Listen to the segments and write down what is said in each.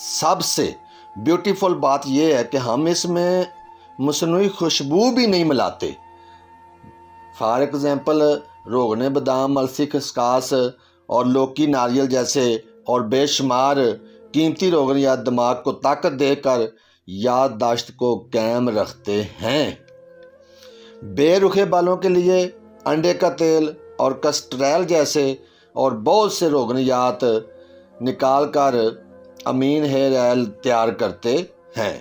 سب سے بیوٹیفل بات یہ ہے کہ ہم اس میں مصنوعی خوشبو بھی نہیں ملاتے. فار ایگزامپل روغن بادام، السی خسخاس اور لوکی ناریل جیسے اور بے شمار قیمتی روغن یا دماغ کو طاقت دے کر یادداشت کو قائم رکھتے ہیں. بے رخے بالوں کے لیے انڈے کا تیل اور کسٹریل جیسے اور بہت سے روغنیات نکال کر امین ہیئر آئل تیار کرتے ہیں.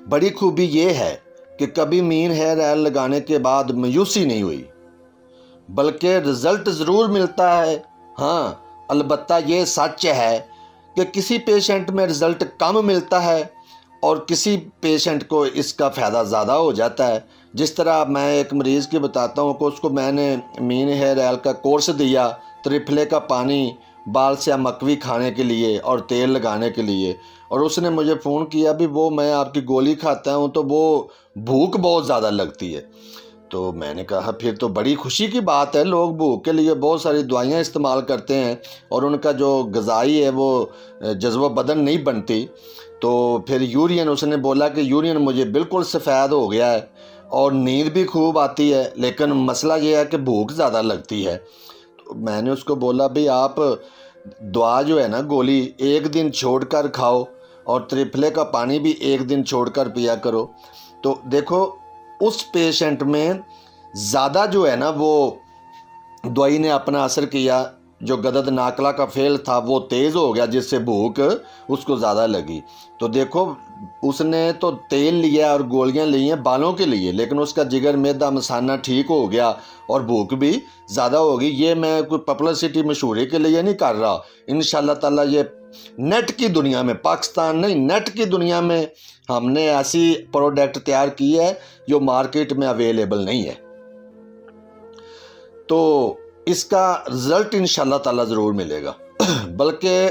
بڑی خوبی یہ ہے کہ کبھی مین ہیئر آئل لگانے کے بعد مایوسی نہیں ہوئی، بلکہ رزلٹ ضرور ملتا ہے. ہاں، البتہ یہ سچ ہے کہ کسی پیشنٹ میں رزلٹ کم ملتا ہے اور کسی پیشنٹ کو اس کا فائدہ زیادہ ہو جاتا ہے. جس طرح میں ایک مریض کی بتاتا ہوں کہ اس کو میں نے مین ہیئر آئل کا کورس دیا، ترپھلے کا پانی، بال سیاہ مکوی کھانے کے لیے اور تیل لگانے کے لیے، اور اس نے مجھے فون کیا بھی وہ میں آپ کی گولی کھاتا ہوں تو وہ بھوک بہت زیادہ لگتی ہے. تو میں نے کہا پھر تو بڑی خوشی کی بات ہے، لوگ بھوک کے لیے بہت ساری دوائیاں استعمال کرتے ہیں اور ان کا جو غذائی ہے وہ جذب بدن نہیں بنتی. تو پھر یورین، اس نے بولا کہ یورین مجھے بالکل سفید ہو گیا ہے اور نیند بھی خوب آتی ہے، لیکن مسئلہ یہ ہے کہ بھوک زیادہ لگتی ہے. تو میں نے اس کو بولا بھی آپ دعا جو ہے نا گولی ایک دن چھوڑ کر کھاؤ اور ترپھلے کا پانی بھی ایک دن چھوڑ کر پیا کرو. تو دیکھو اس پیشنٹ میں زیادہ جو ہے نا وہ دوائی نے اپنا اثر کیا، جو غدد ناقلہ کا فعل تھا وہ تیز ہو گیا جس سے بھوک اس کو زیادہ لگی. تو دیکھو اس نے تو تیل لیا اور گولیاں لی ہیں بالوں کے لیے، لیکن اس کا جگر میدا مثانہ ٹھیک ہو گیا اور بھوک بھی زیادہ ہوگی. یہ میں کوئی پبلسٹی مشہوری کے لیے نہیں کر رہا، انشاءاللہ تعالیٰ یہ نیٹ کی دنیا میں، پاکستان نہیں نیٹ کی دنیا میں ہم نے ایسی پروڈکٹ تیار کی ہے جو مارکیٹ میں اویلیبل نہیں ہے. تو اس کا رزلٹ انشاءاللہ تعالیٰ ضرور ملے گا. بلکہ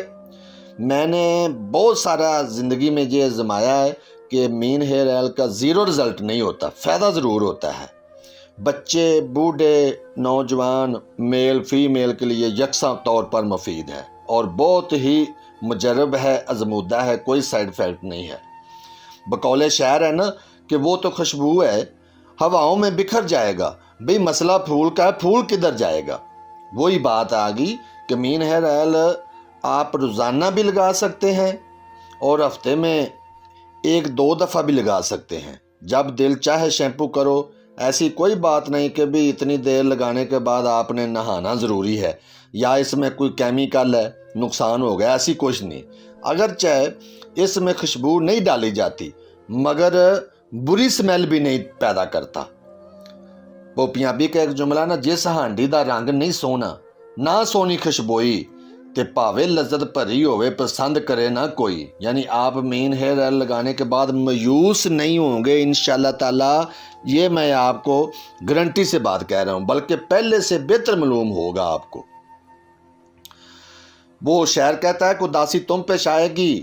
میں نے بہت سارا زندگی میں یہ آزمایا ہے کہ مین ہیئر آئل کا زیرو رزلٹ نہیں ہوتا، فائدہ ضرور ہوتا ہے. بچے، بوڑھے، نوجوان، میل فیمیل کے لیے یکساں طور پر مفید ہے اور بہت ہی مجرب ہے، آزمودہ ہے، کوئی سائیڈ افیکٹ نہیں ہے. بقول شاعر ہے نا کہ وہ تو خوشبو ہے ہواؤں میں بکھر جائے گا، بھئی مسئلہ پھول کا ہے، پھول کدھر جائے گا. وہی بات آ گئی کہ مین ہیئر آئل آپ روزانہ بھی لگا سکتے ہیں اور ہفتے میں 1-2 دفعہ بھی لگا سکتے ہیں. جب دل چاہے شیمپو کرو، ایسی کوئی بات نہیں کہ بھی اتنی دیر لگانے کے بعد آپ نے نہانا ضروری ہے یا اس میں کوئی کیمیکل ہے نقصان ہو گیا، ایسی کچھ نہیں. اگرچہ اس میں خوشبو نہیں ڈالی جاتی مگر بری سمیل بھی نہیں پیدا کرتا. وہ پنجابی کا ایک جملہ نا، جس ہانڈی دا رنگ نہیں سونا نہ سونی خوشبوئی تے پاوے لذت بھری ہوئے پسند کرے نہ کوئی. یعنی آپ مین ہیئر آئل لگانے کے بعد مایوس نہیں ہوں گے انشاءاللہ تعالیٰ، یہ میں آپ کو گارنٹی سے بات کہہ رہا ہوں، بلکہ پہلے سے بہتر معلوم ہوگا آپ کو. وہ شاعر کہتا ہے کہ اداسی تم پہ چھائے گی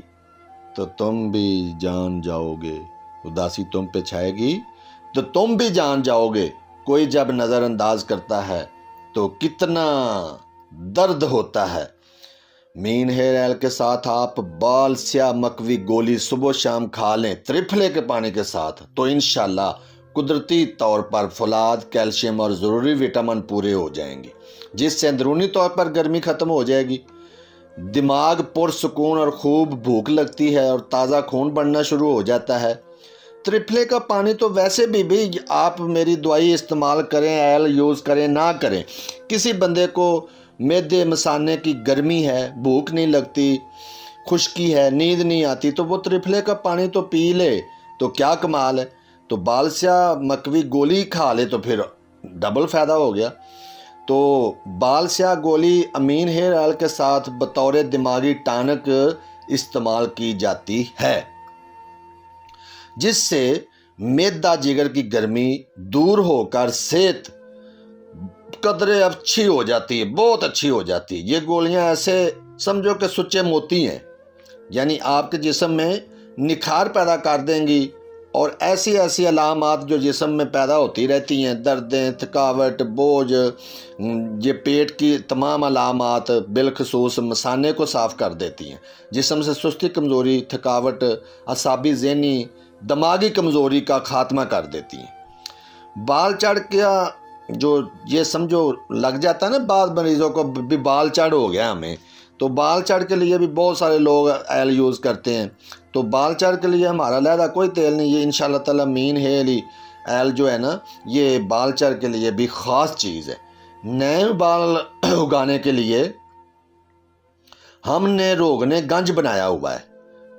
تو تم بھی جان جاؤ گے، اداسی تم پہ چھائے گی تو تم بھی جان جاؤ گے. کوئی جب نظر انداز کرتا ہے تو کتنا درد ہوتا ہے. مین ہیئر آئل کے ساتھ آپ بال سیاہ مکوی گولی صبح شام کھا لیں ترپھلے کے پانی کے ساتھ تو انشاءاللہ قدرتی طور پر فولاد، کیلشیم اور ضروری وٹامن پورے ہو جائیں گے، جس سے اندرونی طور پر گرمی ختم ہو جائے گی، دماغ پرسکون اور خوب بھوک لگتی ہے اور تازہ خون بڑھنا شروع ہو جاتا ہے. ترپھلے کا پانی تو ویسے بھی آپ میری دوائی استعمال کریں، آئل یوز کریں نہ کریں، کسی بندے کو معدے مثانے کی گرمی ہے، بھوک نہیں لگتی، خشکی ہے، نیند نہیں آتی، تو وہ ترپھلے کا پانی تو پی لے تو کیا کمال ہے. تو بال سیاہ مکوی گولی کھا لے تو پھر ڈبل فائدہ ہو گیا. تو بال سیاہ گولی امین ہیئر آئل کے ساتھ بطور دماغی ٹانک استعمال کی جاتی ہے، جس سے معدہ جگر کی گرمی دور ہو کر صحت قدرے اچھی ہو جاتی ہے، بہت اچھی ہو جاتی ہے. یہ گولیاں ایسے سمجھو کہ سچے موتی ہیں، یعنی آپ کے جسم میں نکھار پیدا کر دیں گی اور ایسی ایسی علامات جو جسم میں پیدا ہوتی رہتی ہیں، دردیں، تھکاوٹ، بوجھ، یہ پیٹ کی تمام علامات بالخصوص مثانے کو صاف کر دیتی ہیں، جسم سے سستی، کمزوری، تھکاوٹ، اعصابی، ذہنی، دماغی کمزوری کا خاتمہ کر دیتی ہیں۔ بال چڑھ کیا جو یہ سمجھو لگ جاتا ہے نا، بعض مریضوں کو بھی بال چڑھ ہو گیا ہمیں، تو بال چڑھ کے لیے بھی بہت سارے لوگ ایل یوز کرتے ہیں۔ تو بال چڑھ کے لیے ہمارا علیحدہ کوئی تیل نہیں، یہ انشاءاللہ تعالی مین ہیئر ایل جو ہے نا، یہ بال چڑھ کے لیے بھی خاص چیز ہے۔ نئے بال اگانے کے لیے ہم نے روغن گنج بنایا ہوا ہے۔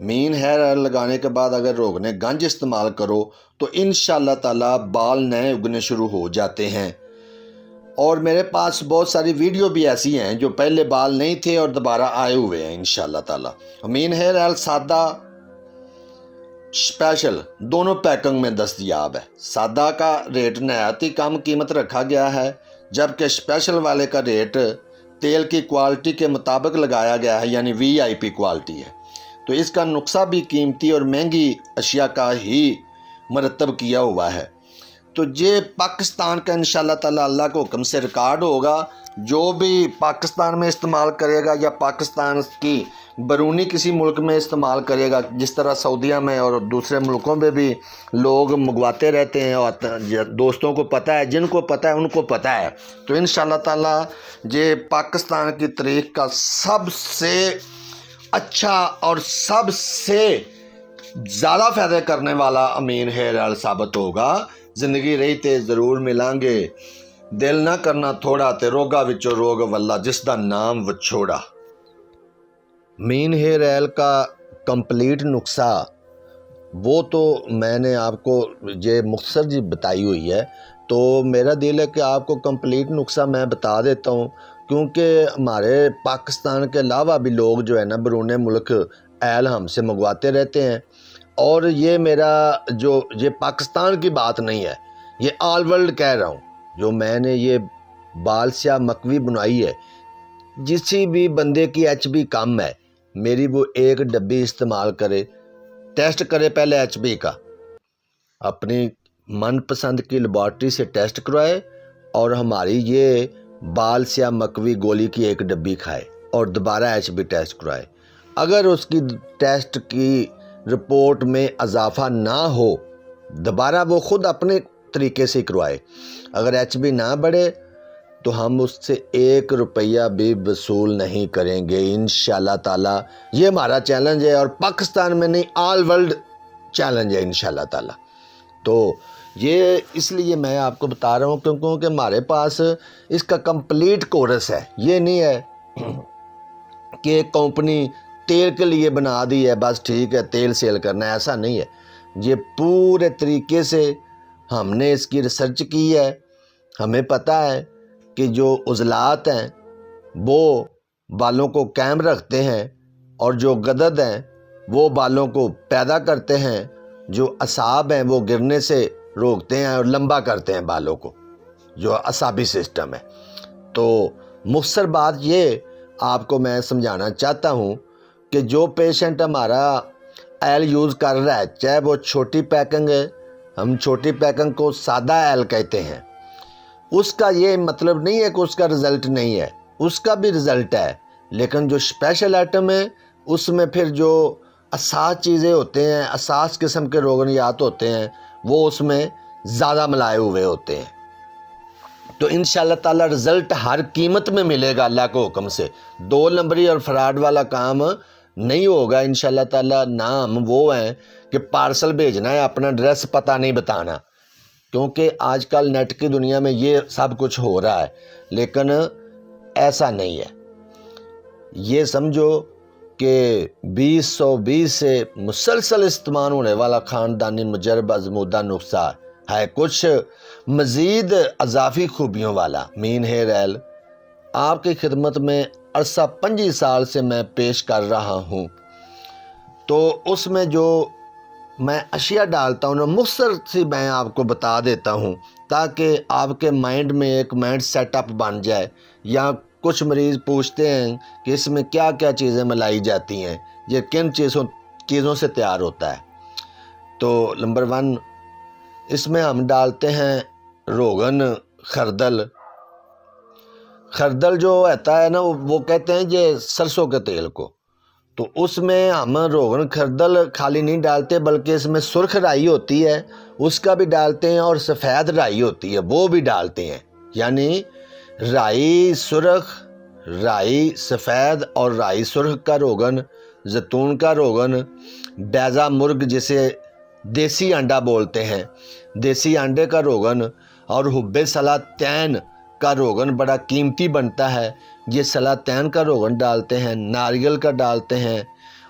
مین ہیئر آئل لگانے کے بعد اگر روغن گنج استعمال کرو تو انشاءاللہ تعالی بال نئے اگنے شروع ہو جاتے ہیں۔ اور میرے پاس بہت ساری ویڈیو بھی ایسی ہیں جو پہلے بال نہیں تھے اور دوبارہ آئے ہوئے ہیں انشاءاللہ تعالی۔ مین ہیئر آئل سادہ، اسپیشل دونوں پیکنگ میں دستیاب ہے۔ سادہ کا ریٹ نہایت ہی کم قیمت رکھا گیا ہے، جبکہ اسپیشل والے کا ریٹ تیل کی کوالٹی کے مطابق لگایا گیا ہے، یعنی VIP کوالٹی ہے۔ تو اس کا نقصہ بھی قیمتی اور مہنگی اشیاء کا ہی مرتب کیا ہوا ہے۔ تو یہ پاکستان کا انشاءاللہ تعالی اللہ کے حکم سے ریکارڈ ہوگا، جو بھی پاکستان میں استعمال کرے گا یا پاکستان کی بیرونی کسی ملک میں استعمال کرے گا، جس طرح سعودیہ میں اور دوسرے ملکوں میں بھی لوگ منگواتے رہتے ہیں، اور دوستوں کو پتہ ہے، جن کو پتہ ہے ان کو پتہ ہے، تو انشاءاللہ تعالی یہ پاکستان کی تاریخ کا سب سے اچھا اور سب سے زیادہ فائدہ کرنے والا امین ہیئر آئل ثابت ہوگا۔ زندگی رہی تے ضرور ملیں گے، دل نہ کرنا تھوڑا تے روگا وچوں روگ واللہ جس دا نام وچھوڑا۔ مین ہیئر آئل کا کمپلیٹ نسخہ وہ تو میں نے آپ کو یہ مختصر جی بتائی ہوئی ہے، تو میرا دل ہے کہ آپ کو کمپلیٹ نسخہ میں بتا دیتا ہوں، کیونکہ ہمارے پاکستان کے علاوہ بھی لوگ جو ہے نا بیرون ملک ایل ہم سے منگواتے رہتے ہیں۔ اور یہ میرا یہ پاکستان کی بات نہیں ہے، یہ آل ورلڈ کہہ رہا ہوں۔ جو میں نے یہ بال سیاہ مکوی بنائی ہے، جسی بھی بندے کی HP کم ہے، میری وہ ایک ڈبی استعمال کرے، ٹیسٹ کرے پہلے HP کا، اپنی من پسند کی لیبارٹری سے ٹیسٹ کروائے، اور ہماری یہ بال سیاہ مکوی گولی کی ایک ڈبی کھائے اور دوبارہ HP ٹیسٹ کروائے۔ اگر اس کی ٹیسٹ کی رپورٹ میں اضافہ نہ ہو، دوبارہ وہ خود اپنے طریقے سے کروائے۔ اگر HP نہ بڑھے تو ہم اس سے 1 روپیہ بھی وصول نہیں کریں گے انشاءاللہ تعالی۔ یہ ہمارا چیلنج ہے، اور پاکستان میں نہیں، آل ورلڈ چیلنج ہے انشاءاللہ تعالی۔ تو یہ اس لیے میں آپ کو بتا رہا ہوں کیونکہ ہمارے پاس اس کا کمپلیٹ کورس ہے۔ یہ نہیں ہے کہ ایک کمپنی تیل کے لیے بنا دی ہے، بس ٹھیک ہے تیل سیل کرنا ہے، ایسا نہیں ہے۔ یہ پورے طریقے سے ہم نے اس کی ریسرچ کی ہے۔ ہمیں پتہ ہے کہ جو عضلات ہیں وہ بالوں کو قائم رکھتے ہیں، اور جو غدد ہیں وہ بالوں کو پیدا کرتے ہیں، جو اعصاب ہیں وہ گرنے سے روکتے ہیں اور لمبا کرتے ہیں بالوں کو، جو اعصابی سسٹم ہے۔ تو مختصر بات یہ آپ کو میں سمجھانا چاہتا ہوں کہ جو پیشنٹ ہمارا ایل یوز کر رہا ہے، چاہے وہ چھوٹی پیکنگ ہے، ہم چھوٹی پیکنگ کو سادہ ایل کہتے ہیں، اس کا یہ مطلب نہیں ہے کہ اس کا رزلٹ نہیں ہے، اس کا بھی رزلٹ ہے، لیکن جو اسپیشل آئٹم ہے اس میں پھر جو اساس چیزیں ہوتے ہیں، اساس قسم کے روغنیات ہوتے ہیں، وہ اس میں زیادہ ملائے ہوئے ہوتے ہیں۔ تو انشاءاللہ تعالی رزلٹ ہر قیمت میں ملے گا اللہ کے حکم سے۔ 2 نمبری اور فراڈ والا کام نہیں ہوگا انشاءاللہ تعالی۔ نام وہ ہیں کہ پارسل بھیجنا ہے، اپنا ایڈریس پتہ نہیں بتانا، کیونکہ آج کل نیٹ کی دنیا میں یہ سب کچھ ہو رہا ہے، لیکن ایسا نہیں ہے۔ یہ سمجھو کہ 2020 سے مسلسل استعمال ہونے والا خاندانی مجرب آزمودہ نسخہ ہے، کچھ مزید اضافی خوبیوں والا مین ہیئر آئل آپ کی خدمت میں عرصہ 25 سال سے میں پیش کر رہا ہوں۔ تو اس میں جو میں اشیاء ڈالتا ہوں نا، مختصر سی میں آپ کو بتا دیتا ہوں، تاکہ آپ کے مائنڈ میں ایک مائنڈ سیٹ اپ بن جائے۔ یا کچھ مریض پوچھتے ہیں کہ اس میں کیا کیا چیزیں ملائی جاتی ہیں، یہ کن چیزوں سے تیار ہوتا ہے۔ تو نمبر 1 اس میں ہم ڈالتے ہیں روغن خردل۔ خردل جو ہوتا ہے نا وہ کہتے ہیں یہ سرسوں کے تیل کو، تو اس میں ہم روغن خردل خالی نہیں ڈالتے بلکہ اس میں سرخ رائی ہوتی ہے اس کا بھی ڈالتے ہیں، اور سفید رائی ہوتی ہے وہ بھی ڈالتے ہیں، یعنی رائی سرخ، رائی سفید اور رائی سرخ کا روغن، زیتون کا روغن، بیضہ مرغ جسے دیسی انڈا بولتے ہیں، دیسی انڈے کا روغن، اور حب سلاطین کا روغن بڑا قیمتی بنتا ہے، یہ سلاطین کا روغن ڈالتے ہیں، ناریل کا ڈالتے ہیں،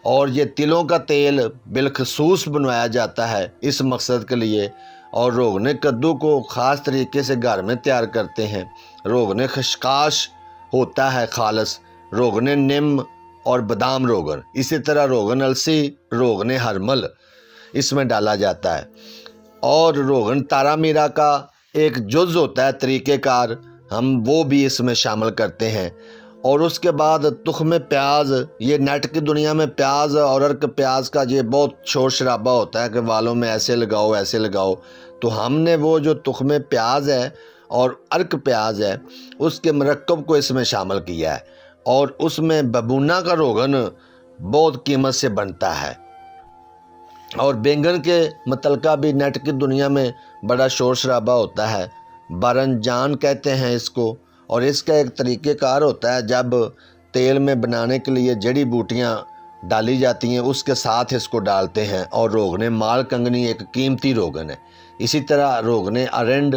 اور یہ تلوں کا تیل بالخصوص بنوایا جاتا ہے اس مقصد کے لیے، اور روغن کدو کو خاص طریقے سے گھر میں تیار کرتے ہیں، روغن خشخاش ہوتا ہے خالص، روغن نم اور بادام روغن، اسی طرح روغن السی، روغن ہرمل اس میں ڈالا جاتا ہے، اور روغن تارا میرا کا ایک جز ہوتا ہے طریقہ کار، ہم وہ بھی اس میں شامل کرتے ہیں، اور اس کے بعد تخم پیاز، یہ نیٹ کی دنیا میں پیاز اور ارک پیاز کا یہ بہت شور شرابہ ہوتا ہے کہ والوں میں ایسے لگاؤ ایسے لگاؤ، تو ہم نے وہ جو تخم پیاز ہے اور ارک پیاز ہے اس کے مرکب کو اس میں شامل کیا ہے، اور اس میں ببونا کا روغن بہت قیمت سے بنتا ہے، اور بینگن کے متعلقہ بھی نیٹ کی دنیا میں بڑا شور شرابہ ہوتا ہے، بارنجان کہتے ہیں اس کو، اور اس کا ایک طریقہ کار ہوتا ہے جب تیل میں بنانے کے لیے جڑی بوٹیاں ڈالی جاتی ہیں اس کے ساتھ اس کو ڈالتے ہیں، اور روغن مال کنگنی ایک قیمتی روغن ہے، اسی طرح روغن ارنڈ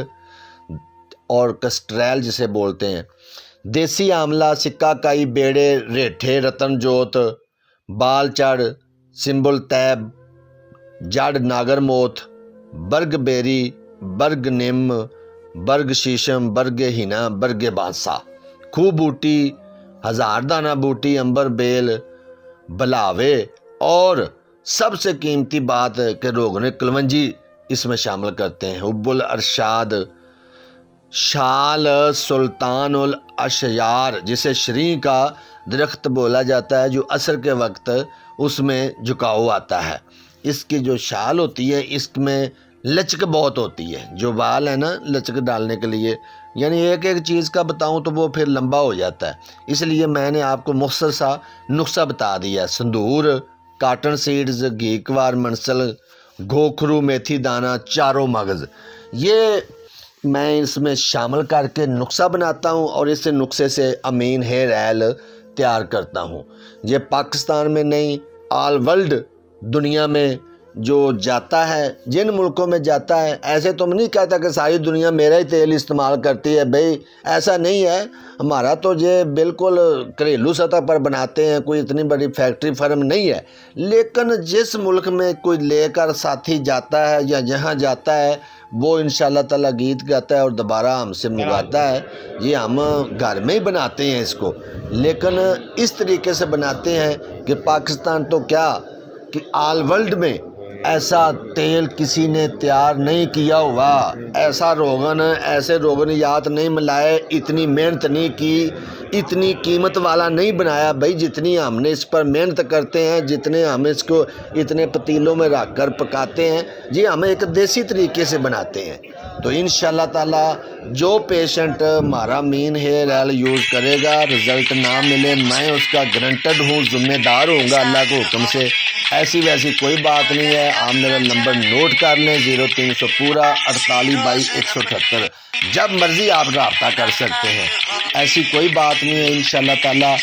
اور کسٹریل جسے بولتے ہیں، دیسی آملہ، سکہ کائی، بیڑے، ریٹھے، رتن جوت، بال چڑھ، سمبل تیب، جڑ ناگر موتھ، برگ بیری، برگ نم، برگ شیشم، برگ ہینا، برگ بانسا، خوہ بوٹی، ہزار دانہ بوٹی، امبر بیل، بلاوے، اور سب سے قیمتی بات ہے کہ روغن کلونجی اس میں شامل کرتے ہیں، حب الارشاد، شال سلطان الاشیار جسے شریں کا درخت بولا جاتا ہے جو عصر کے وقت اس میں جھکاؤ آتا ہے، اس کی جو شال ہوتی ہے اس میں لچک بہت ہوتی ہے، جو بال ہے نا لچک ڈالنے کے لیے، یعنی ایک ایک چیز کا بتاؤں تو وہ پھر لمبا ہو جاتا ہے، اس لیے میں نے آپ کو مختصر سا نسخہ بتا دیا، سندور، کاٹن سیڈز، گھیکوار، منسل، گھوکھرو، میتھی دانہ، چاروں مغز، یہ میں اس میں شامل کر کے نسخہ بناتا ہوں، اور اس نسخے سے امین ہیئر آئل تیار کرتا ہوں، یہ پاکستان میں نہیں آل ورلڈ دنیا میں جو جاتا ہے، جن ملکوں میں جاتا ہے، ایسے تو میں نہیں کہتا کہ ساری دنیا میرا ہی تیل استعمال کرتی ہے، بھئی ایسا نہیں ہے، ہمارا تو یہ بالکل گھریلو سطح پر بناتے ہیں، کوئی اتنی بڑی فیکٹری فرم نہیں ہے، لیکن جس ملک میں کوئی لے کر ساتھی جاتا ہے یا جہاں جاتا ہے وہ انشاءاللہ تعالیٰ گیت گاتا ہے اور دوبارہ ہم سے منگواتا ہے، یہ ہم گھر میں ہی بناتے ہیں اس کو، لیکن اس طریقے سے بناتے ہیں کہ پاکستان تو کیا کہ آل ورلڈ میں ایسا تیل کسی نے تیار نہیں کیا ہوا، ایسا روغن، ایسے روغنیات نہیں ملائے، اتنی محنت نہیں کی، اتنی قیمت والا نہیں بنایا بھائی، جتنی ہم نے اس پر محنت کرتے ہیں، جتنے ہم اس کو اتنے پتیلوں میں رکھ کر پکاتے ہیں، یہ ہم ایک دیسی طریقے سے بناتے ہیں، تو انشاءاللہ تعالی جو پیشنٹ ہمارا مین ہیئر آئل یوز کرے گا رزلٹ نہ ملے، میں اس کا گرنٹڈ ہوں، ذمہ دار ہوں گا اللہ کے حکم سے، ایسی ویسی کوئی بات نہیں ہے، آپ میرا نمبر نوٹ کر لیں، 0300 پورا 48/178، جب مرضی آپ رابطہ کر سکتے ہیں، ایسی کوئی بات نہیں ہے انشاءاللہ تعالی،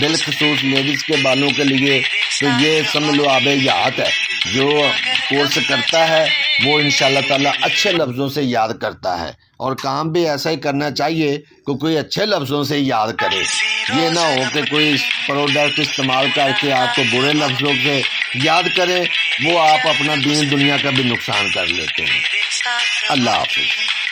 بالخصوص لیڈیز کے بالوں کے لیے تو یہ سمجھ لو آب حیات ہے، جو کورس کرتا ہے وہ انشاءاللہ تعالی اچھے لفظوں سے یاد کرتا ہے، اور کام بھی ایسا ہی کرنا چاہیے کہ کوئی اچھے لفظوں سے یاد کرے، یہ نہ ہو کہ کوئی پروڈکٹ استعمال کر کے آپ کو برے لفظوں سے یاد کریں، وہ آپ اپنا دین دنیا کا بھی نقصان کر لیتے ہیں۔ اللہ حافظ۔